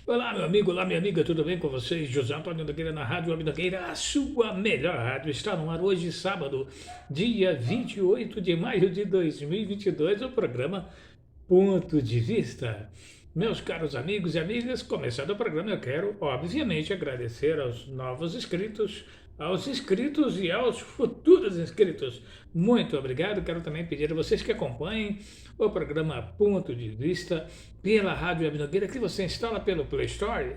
Olá, meu amigo, olá, minha amiga, tudo bem com vocês? José Antônio Nogueira na Rádio Web Nogueira, a sua melhor rádio. Está no ar hoje, sábado, dia 28 de maio de 2022, o programa Ponto de Vista. Meus caros amigos e amigas, começando o programa, eu quero, obviamente, agradecer aos novos inscritos, aos inscritos e aos futuros inscritos. Muito obrigado. Quero também pedir a vocês que acompanhem o programa Ponto de Vista pela Rádio Web Nogueira, que você instala pelo Play Store.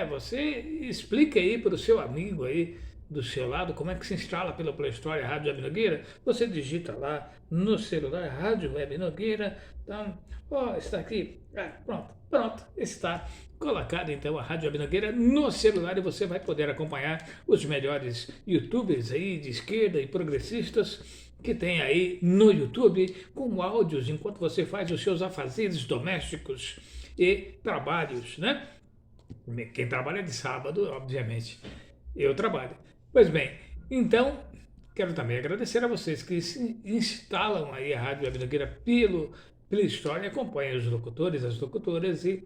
Você explica aí para o seu amigo aí do seu lado como é que se instala pelo Play Store a Rádio Web Nogueira. Você digita lá no celular Rádio Web Nogueira. Então, está aqui. Pronto, está colocado então a Rádio Web Nogueira no celular e você vai poder acompanhar os melhores youtubers aí de esquerda e progressistas que tem aí no YouTube com áudios enquanto você faz os seus afazeres domésticos e trabalhos, né? Quem trabalha de sábado, obviamente, eu trabalho. Pois bem, então quero também agradecer a vocês que se instalam aí a Rádio Web Nogueira pelo Play Store e acompanham os locutores, as locutoras e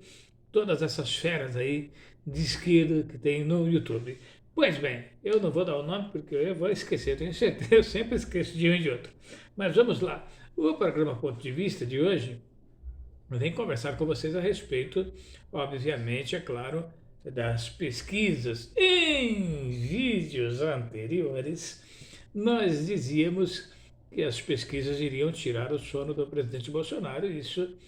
todas essas feras aí de esquerda que tem no YouTube. Pois bem, eu não vou dar o nome porque eu vou esquecer, tenho certeza, eu sempre esqueço de um e de outro. Mas vamos lá. O programa Ponto de Vista de hoje vem conversar com vocês a respeito, obviamente, é claro, das pesquisas. Em vídeos anteriores, nós dizíamos que as pesquisas iriam tirar o sono do presidente Bolsonaro, e isso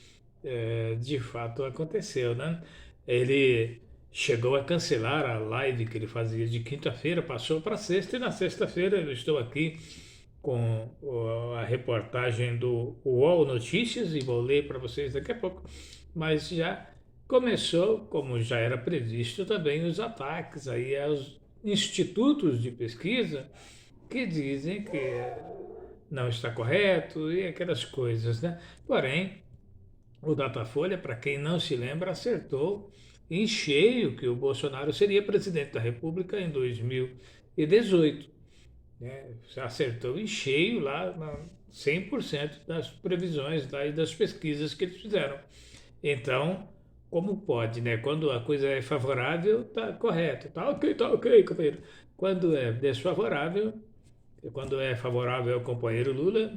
de fato aconteceu, né? Ele chegou a cancelar a live que ele fazia de quinta-feira, passou para sexta, e na sexta-feira eu estou aqui com a reportagem do UOL Notícias, e vou ler para vocês daqui a pouco, mas já começou, como já era previsto também, os ataques aí aos institutos de pesquisa que dizem que não está correto e aquelas coisas, né? Porém, o Datafolha, para quem não se lembra, acertou em cheio que o Bolsonaro seria presidente da República em 2018. Né? Acertou em cheio lá 100% das previsões e das pesquisas que eles fizeram. Então, como pode, né? Quando a coisa é favorável, tá correto. Tá ok, companheiro. Quando é desfavorável, quando é favorável ao companheiro Lula,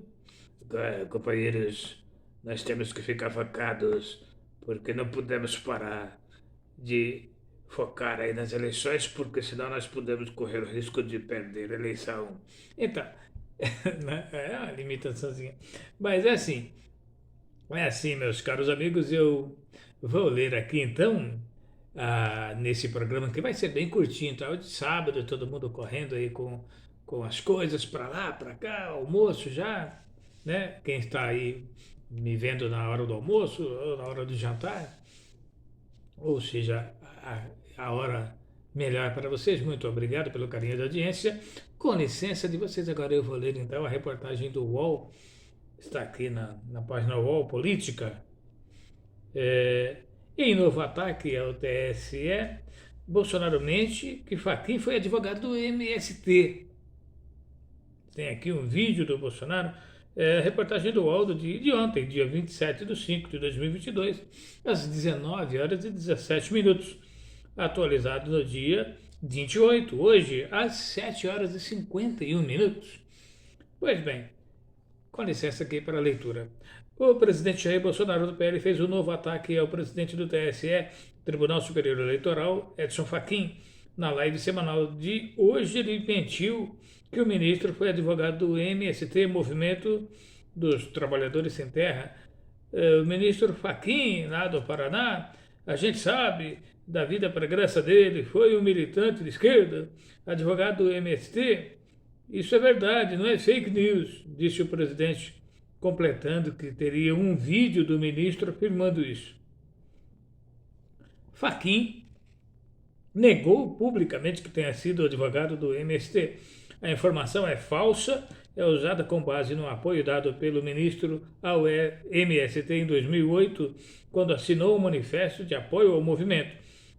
companheiros, nós temos que ficar focados porque não podemos parar de focar aí nas eleições, porque senão nós podemos correr o risco de perder a eleição. Então, né, é uma limitaçãozinha. Mas é assim, meus caros amigos, eu vou ler aqui então, nesse programa que vai ser bem curtinho, tá? De sábado, todo mundo correndo aí com as coisas para lá, para cá, almoço já, né? Quem está aí me vendo na hora do almoço ou na hora do jantar, ou seja, a hora melhor para vocês. Muito obrigado pelo carinho da audiência. Com licença de vocês, agora eu vou ler então a reportagem do UOL, está aqui na página UOL Política. Em novo ataque ao TSE, Bolsonaro mente que Fachin foi advogado do MST. Tem aqui um vídeo do Bolsonaro, reportagem do UOL de ontem, dia 27 de 5 de 2022, às 19 horas e 17 minutos. Atualizado no dia 28, hoje, às 7 horas e 51 minutos. Pois bem, com licença aqui para a leitura. O presidente Jair Bolsonaro do PL fez um novo ataque ao presidente do TSE, Tribunal Superior Eleitoral, Edson Fachin. Na live semanal de hoje, ele mentiu que o ministro foi advogado do MST, Movimento dos Trabalhadores Sem Terra. O ministro Fachin, lá do Paraná, a gente sabe da vida pregressa dele, foi um militante de esquerda, advogado do MST. Isso é verdade, não é fake news, disse o presidente, completando que teria um vídeo do ministro afirmando isso. Fachin negou publicamente que tenha sido advogado do MST. A informação é falsa, é usada com base no apoio dado pelo ministro ao MST em 2008, quando assinou o manifesto de apoio ao movimento.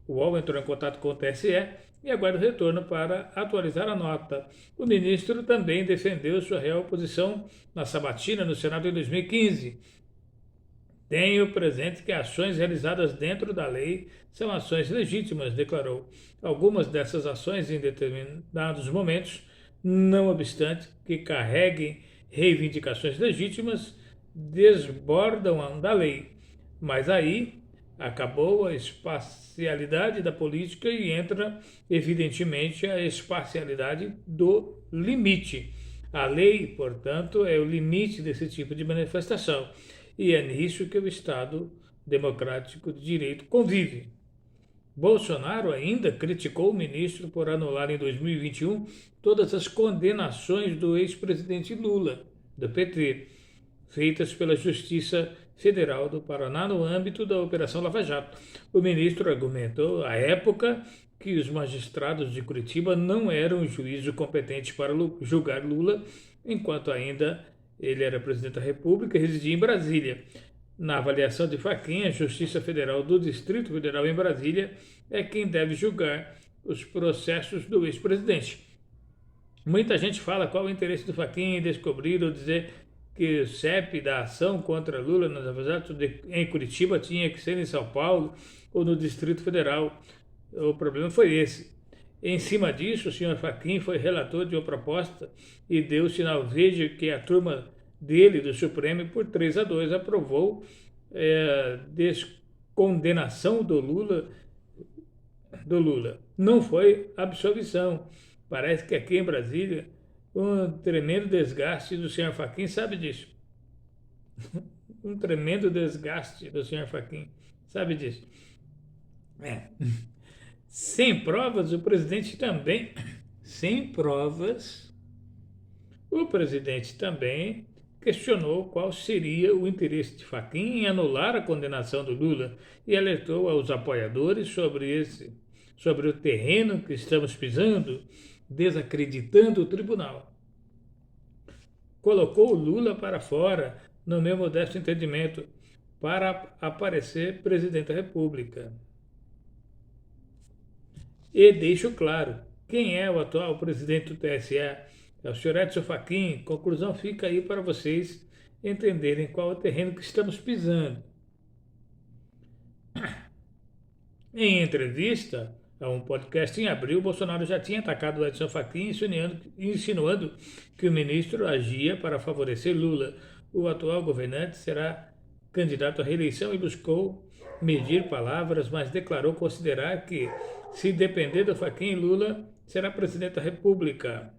O UOL entrou em contato com o TSE e aguarda o retorno para atualizar a nota. O ministro também defendeu sua real posição na sabatina no Senado em 2015. Tenho presente que ações realizadas dentro da lei são ações legítimas, declarou. Algumas dessas ações, em determinados momentos, não obstante que carreguem reivindicações legítimas, desbordam da lei. Mas aí acabou a espacialidade da política e entra, evidentemente, a espacialidade do limite. A lei, portanto, é o limite desse tipo de manifestação. E é nisso que o Estado democrático de direito convive. Bolsonaro ainda criticou o ministro por anular em 2021 todas as condenações do ex-presidente Lula, do PT, feitas pela Justiça Federal do Paraná no âmbito da Operação Lava Jato. O ministro argumentou, à época, que os magistrados de Curitiba não eram o juízo competente para julgar Lula, enquanto ainda ele era presidente da República e residia em Brasília. Na avaliação de Fachin, a Justiça Federal do Distrito Federal em Brasília é quem deve julgar os processos do ex-presidente. Muita gente fala qual o interesse do Fachin em descobrir ou dizer que o CEP da ação contra Lula nas acusados em Curitiba tinha que ser em São Paulo ou no Distrito Federal. O problema foi esse. Em cima disso, o senhor Fachin foi relator de uma proposta e deu sinal verde que a turma dele, do Supremo, por 3-2, aprovou descondenação do Lula. Não foi absolvição. Parece que aqui em Brasília, um tremendo desgaste do senhor Fachin sabe disso. Um tremendo desgaste do senhor Fachin sabe disso. Sem provas, o presidente também. Sem provas, o presidente também questionou qual seria o interesse de Fachin em anular a condenação do Lula e alertou aos apoiadores sobre o terreno que estamos pisando, desacreditando o tribunal. Colocou o Lula para fora, no meu modesto entendimento, para aparecer presidente da República. E deixo claro, quem é o atual presidente do TSE? É o senhor Edson Fachin. Conclusão fica aí para vocês entenderem qual é o terreno que estamos pisando. Em entrevista a um podcast em abril, Bolsonaro já tinha atacado o Edson Fachin, insinuando que o ministro agia para favorecer Lula. O atual governante será candidato à reeleição e buscou medir palavras, mas declarou considerar que, se depender do Fachin, Lula será presidente da República.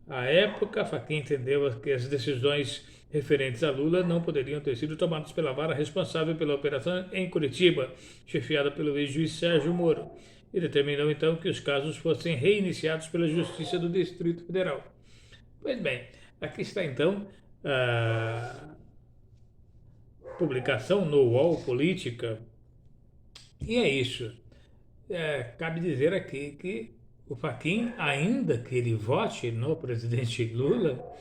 À época, Fachin entendeu que as decisões referentes a Lula não poderiam ter sido tomadas pela vara responsável pela operação em Curitiba, chefiada pelo ex-juiz Sérgio Moro, e determinou então que os casos fossem reiniciados pela Justiça do Distrito Federal. Pois bem, aqui está então a publicação no UOL Política, e é isso. Cabe dizer aqui que o Fachin, ainda que ele vote no presidente Lula,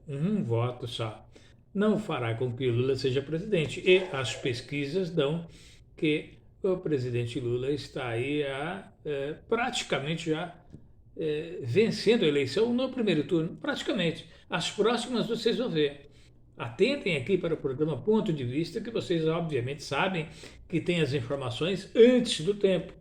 um voto só, não fará com que Lula seja presidente. E as pesquisas dão que o presidente Lula está aí praticamente já vencendo a eleição no primeiro turno. Praticamente. As próximas vocês vão ver. Atentem aqui para o programa Ponto de Vista, que vocês obviamente sabem que tem as informações antes do tempo.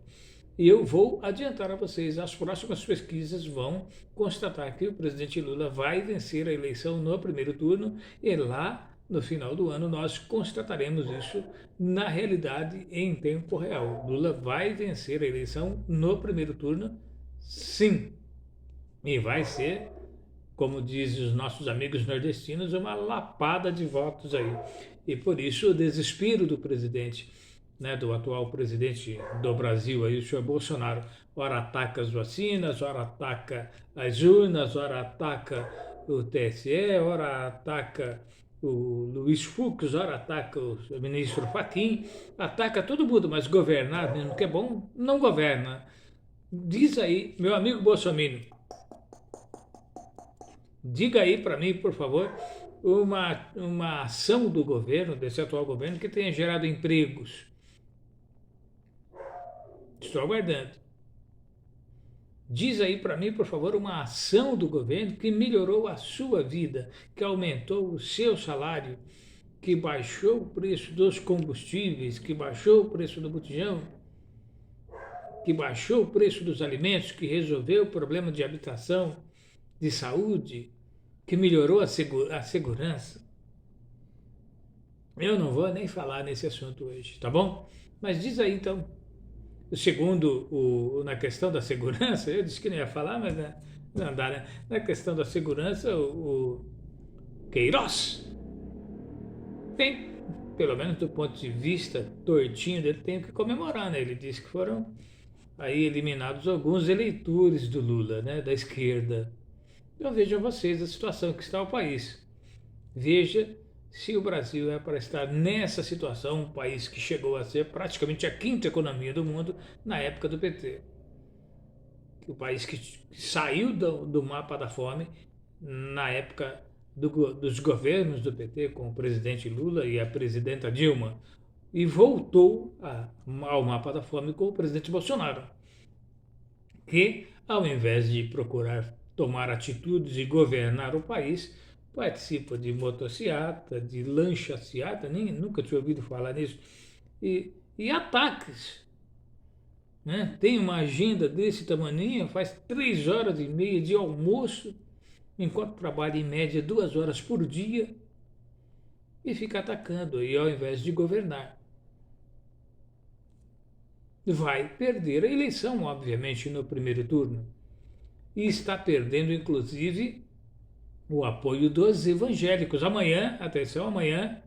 E eu vou adiantar a vocês, as próximas pesquisas vão constatar que o presidente Lula vai vencer a eleição no primeiro turno e lá no final do ano nós constataremos isso na realidade em tempo real. Lula vai vencer a eleição no primeiro turno, sim. E vai ser, como dizem os nossos amigos nordestinos, uma lapada de votos aí. E por isso o desespero do presidente, do atual presidente do Brasil, aí, o senhor Bolsonaro, ora ataca as vacinas, ora ataca as urnas, ora ataca o TSE, ora ataca o Luiz Fux, ora ataca o ministro Fachin, ataca todo mundo, mas governar, mesmo que é bom, não governa. Diz aí, meu amigo Bolsonaro, diga aí para mim, por favor, uma ação do governo, desse atual governo, que tenha gerado empregos. Estou aguardando. Diz aí para mim, por favor, uma ação do governo que melhorou a sua vida, que aumentou o seu salário, que baixou o preço dos combustíveis, que baixou o preço do botijão, que baixou o preço dos alimentos, que resolveu o problema de habitação, de saúde, que melhorou a segurança. Eu não vou nem falar nesse assunto hoje, tá bom? Mas diz aí então, segundo na questão da segurança, eu disse que não ia falar, mas não dá, né? Na questão da segurança, o Queiroz tem, pelo menos do ponto de vista tortinho dele, tem o que comemorar, né? Ele disse que foram aí eliminados alguns eleitores do Lula, né? Da esquerda. Eu vejo a vocês a situação que está o país. Veja se o Brasil é para estar nessa situação, um país que chegou a ser praticamente a quinta economia do mundo na época do PT. O país que saiu do mapa da fome na época dos governos do PT, com o presidente Lula e a presidenta Dilma, e voltou ao mapa da fome com o presidente Bolsonaro, que, ao invés de procurar tomar atitudes e governar o país, participa de motociata, de lanchaciata, nunca tinha ouvido falar nisso, e ataques. Né? Tem uma agenda desse tamanho, faz 3 horas e meia de almoço, enquanto trabalha em média 2 horas por dia, e fica atacando, e ao invés de governar. Vai perder a eleição, obviamente, no primeiro turno. E está perdendo, inclusive, o apoio dos evangélicos. Amanhã, atenção, amanhã,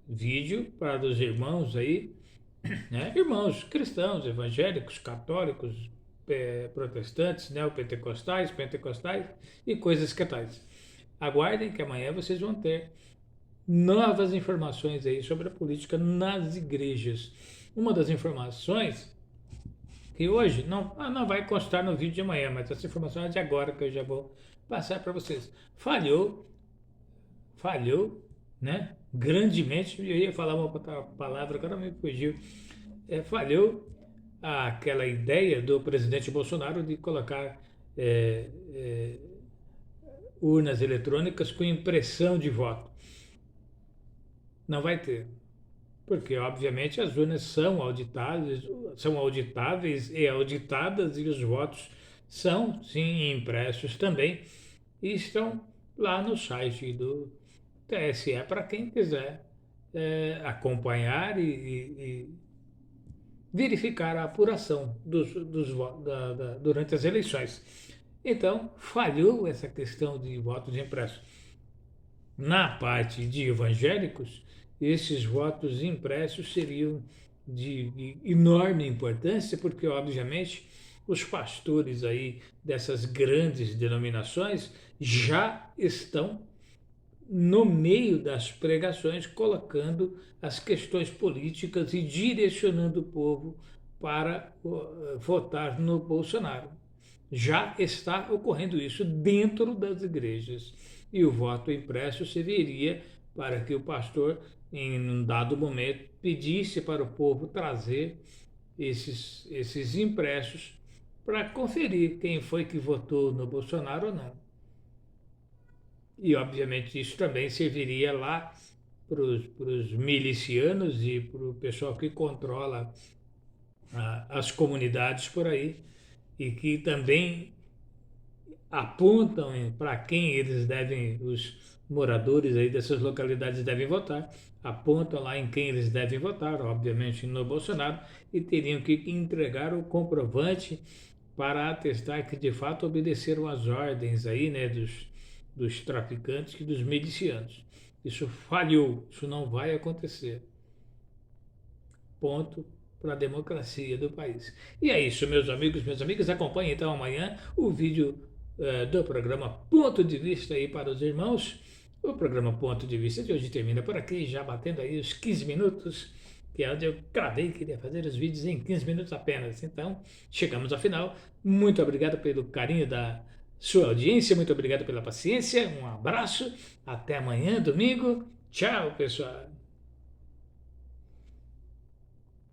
vídeo para os irmãos aí, né? Irmãos cristãos, evangélicos, católicos, protestantes, neopentecostais, pentecostais e coisas que tais. Aguardem que amanhã vocês vão ter novas informações aí sobre a política nas igrejas. Uma das informações que hoje não vai constar no vídeo de amanhã, mas essa informação é de agora que eu já vou passar para vocês. Falhou, né? Grandemente, eu ia falar uma outra palavra, agora me fugiu. Falhou aquela ideia do presidente Bolsonaro de colocar urnas eletrônicas com impressão de voto. Não vai ter, porque obviamente as urnas são auditáveis e auditadas, e os votos são sim impressos também e estão lá no site do TSE para quem quiser acompanhar e verificar a apuração durante as eleições. Então, falhou essa questão de votos impressos. Na parte de evangélicos, esses votos impressos seriam de enorme importância, porque, obviamente, os pastores aí dessas grandes denominações já estão no meio das pregações, colocando as questões políticas e direcionando o povo para votar no Bolsonaro. Já está ocorrendo isso dentro das igrejas. E o voto impresso serviria para que o pastor, em um dado momento, pedisse para o povo trazer esses impressos para conferir quem foi que votou no Bolsonaro ou não. E, obviamente, isso também serviria lá para os milicianos e para o pessoal que controla as comunidades por aí e que também apontam para quem eles devem, os moradores aí dessas localidades devem votar, apontam lá em quem eles devem votar, obviamente no Bolsonaro, e teriam que entregar o comprovante para atestar que de fato obedeceram às ordens aí, né, dos traficantes e dos milicianos. Isso falhou, isso não vai acontecer. Ponto para a democracia do país. E é isso, meus amigos, minhas amigas. Acompanhem então amanhã o vídeo do programa Ponto de Vista aí para os irmãos. O programa Ponto de Vista de hoje termina por aqui, já batendo aí os 15 minutos, que é onde eu cravei, queria fazer os vídeos em 15 minutos apenas. Então, chegamos ao final. Muito obrigado pelo carinho da sua audiência, muito obrigado pela paciência. Um abraço, até amanhã, domingo. Tchau, pessoal.